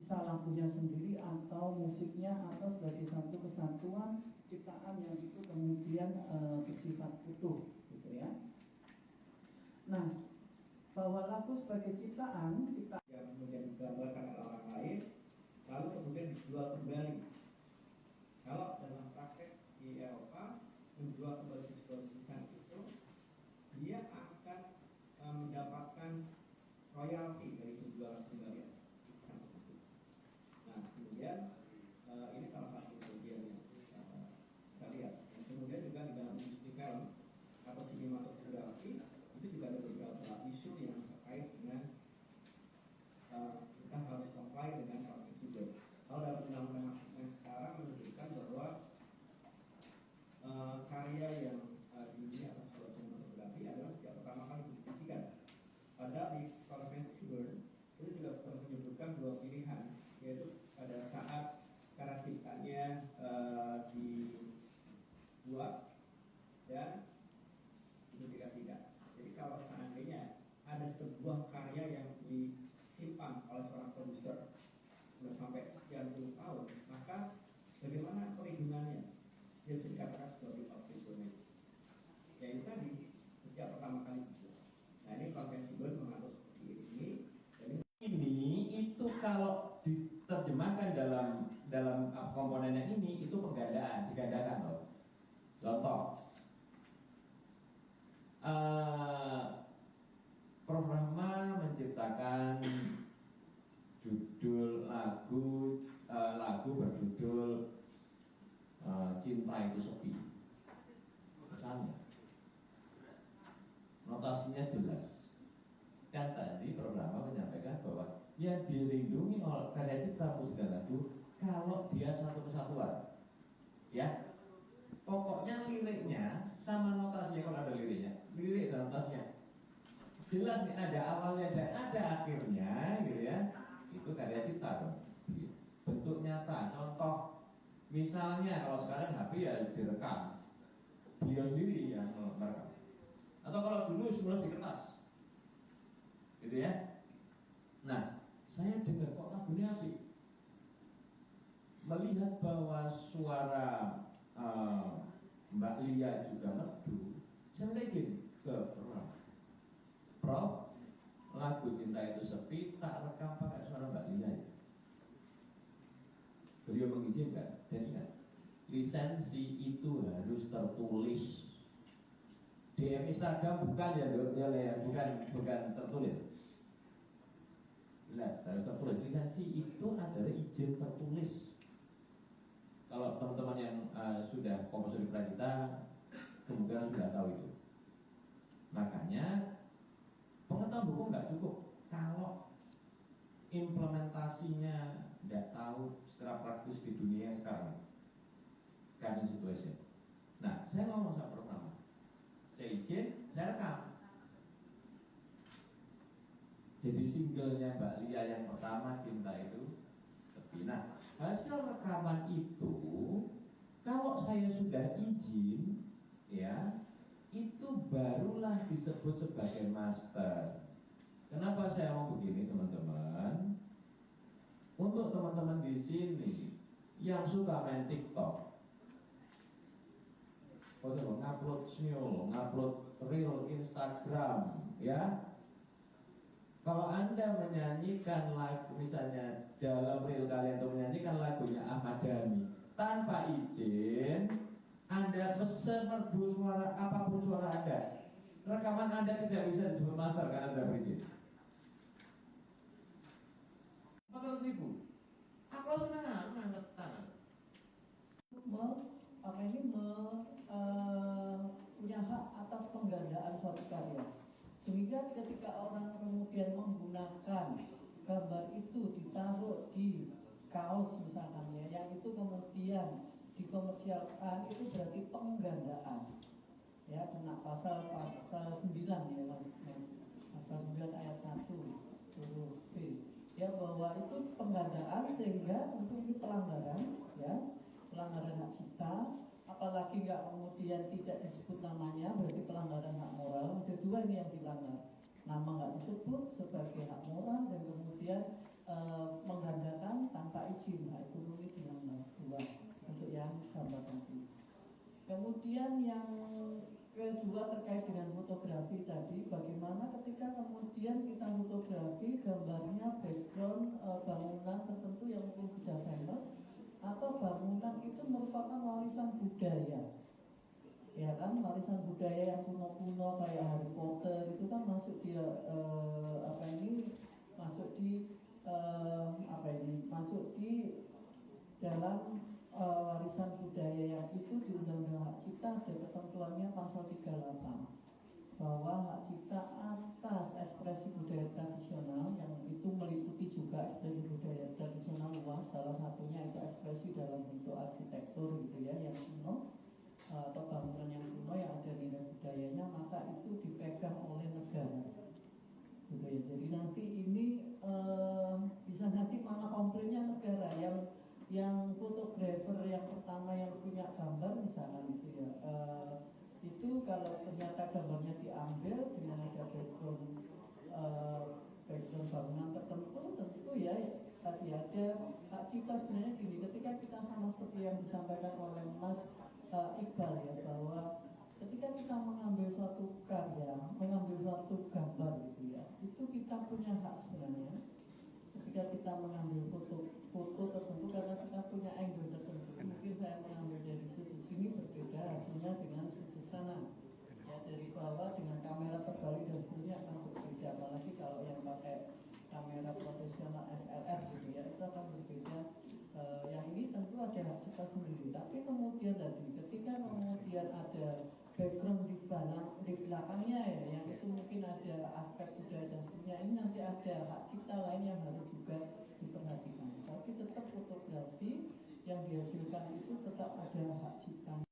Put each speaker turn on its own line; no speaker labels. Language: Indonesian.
lagunya sendiri atau musiknya atau sebagai satu kesatuan ciptaan yang itu kemudian bersifat utuh gitu ya. Nah, bahwa lagu sebagai ciptaan
yang kemudian digambarkan oleh orang lain lalu kemudian dijual kembali. Kalau dalam praktek di Eropa menjual kembali sebuah lukisan itu dia akan mendapatkan royalti dari penjualan kembali lukisan tersebut. Nah, kemudian ini salah satu bagian yang kita lihat. Dan kemudian juga di dalam industri film atau sinematografi itu juga ada beberapa isu yang terkait dengan kita harus comply dengan konvensi Bern. Kalau dalam undang-undang yang sekarang menunjukkan bahwa karya yang dunia atas sebuah sinematografi adalah sejak pertama kali dipublikasikan. Padahal di konvensi Bern itu juga menyebutkan dua pilihan, yaitu pada saat karya ciptanya dibuat dan dipublikasikan. Jadi kalau seandainya ada sebuah karya yang disimpan oleh seorang produser sudah sampai sekian puluh tahun, maka bagaimana perlindungannya? Dia bisa dikatakan sebagai public domain. Yaitu tadi sejak pertama kali dibuat. Nah, ini konvensi Bern mengatur seperti ini.
Ini itu kalau diterjemahkan dalam komponennya ini itu penggandaan, digandakan loh. Contoh, Prof. Rahma menciptakan judul lagu berjudul Cinta Itu Sepi. Misalnya, notasinya jelas. Kan tadi Prof. Rahma menyampaikan bahwa yang dilindungi oleh karya cipta musik dan lagu kalau dia satu kesatuan, ya. Pokoknya liriknya sama notasinya, kalau ada liriknya, lirik dan notasinya jelas nih, ada awalnya dan ada akhirnya, gitu ya. Itu karya cipta dong. Bentuk nyata. Contoh, misalnya kalau sekarang HP ya direkam, beliau sendiri yang merekam. Atau kalau dulu semula di kertas, gitu ya. Nah, saya dengar kok lagunya apik. Melihat bahwa suara Mbak Lia juga merdu, saya minta izin ke Prof, lagu Cinta Itu Sepi tak rekam pakai suara Mbak Lia ya? Beliau mengizinkan. Dan ingat, lisensi itu harus tertulis. DM Instagram bukan ya, bukan tertulis. Jelas, harus tertulis. Lisensi itu adalah izin tertulis. Kalau teman-teman yang sudah komposer di kita kemungkinan sudah tahu itu. Makanya pengetahuan hukum nggak cukup kalau implementasinya tidak tahu secara praktis di dunia sekarang. Current situation. Nah, saya ngomong sama pertama, saya izin, saya rekam. Jadi singlenya Mbak Lia yang pertama Cinta Itu Sepi. Nah, hasil rekaman itu kalau saya sudah izin, ya, itu barulah disebut sebagai master. Kenapa saya mau begini, teman-teman? Untuk teman-teman di sini yang suka main TikTok, ngupload snul, ngupload reel Instagram, ya. Kalau Anda menyanyikan lagu, misalnya dalam reel kalian itu menyanyikan lagunya Ahmad Dhani tanpa izin, Anda semerdu suara apapun suara Anda, rekaman Anda tidak bisa disebut master karena tidak berizin. 400.000. Aku senang angkat tangan.
Punya hak atas penggandaan suatu karya, sehingga ketika orang kemudian menggunakan gambar itu ditaruh di kaos misalkan ya, yang itu kemudian dikomersialkan, itu berarti penggandaan ya, kena pasal 9 ya Mas, pasal 9 ayat 1 huruf B ya, bahwa itu penggandaan, sehingga untuk ini pelanggaran ya, pelanggaran hak cipta. Apalagi nggak kemudian tidak disebut namanya, berarti pelanggaran hak moral. Kedua ini yang dilanggar, nama nggak disebut sebagai hak moral, dan kemudian menggandakan terkait dengan fotografi tadi, bagaimana ketika kemudian kita fotografi gambarnya background bangunan tertentu yang mungkin sudah famous, atau bangunan itu merupakan warisan budaya, ya kan, warisan budaya yang kuno-kuno kayak Harry Potter itu kan masuk di masuk di dalam warisan budaya yang itu di Undang-Undang Hak Cipta ada ketentuannya pasal 38 bahwa hak cipta atas ekspresi budaya tradisional yang itu meliputi juga ekspresi budaya tradisional luas, salah satunya itu ekspresi dalam bentuk arsitektur gitu ya yang kuno atau bangunan yang kuno yang ada nilai budayanya, maka itu dipegang oleh negara gitu ya. Jadi nanti ini bisa nanti malah komplainnya negara yang fotografer yang pertama yang punya gambar misalnya gitu ya, itu kalau ternyata gambarnya diambil dengan ada background bangunan tertentu, tentu ya tadi ada hak cipta. Sebenarnya gini, ketika kita sama seperti yang disampaikan oleh Mas Iqbal ya, bahwa ketika kita mengambil suatu karya, mengambil suatu gambar gitu ya, itu kita punya hak sebenarnya. Ketika kita mengambil foto tertentu karena kita punya angle tertentu, mungkin saya mengambil dari sudut sini berbeda hasilnya dengan sudut sana ya, dari bawah dengan kamera terbalik dan seterusnya akan berbeda, apalagi kalau yang pakai kamera profesional SLR gitu ya, itu akan berbeda. Yang ini tentu ada hak cipta sendiri, tapi kemudian tadi ketika kemudian ada background di belakangnya ya, yang itu mungkin ada aspek budaya dan seterusnya, ini nanti ada hak cipta lain yang harus juga diperhatikan. Tapi tetap fotografi yang dihasilkan itu tetap ada hak cipta.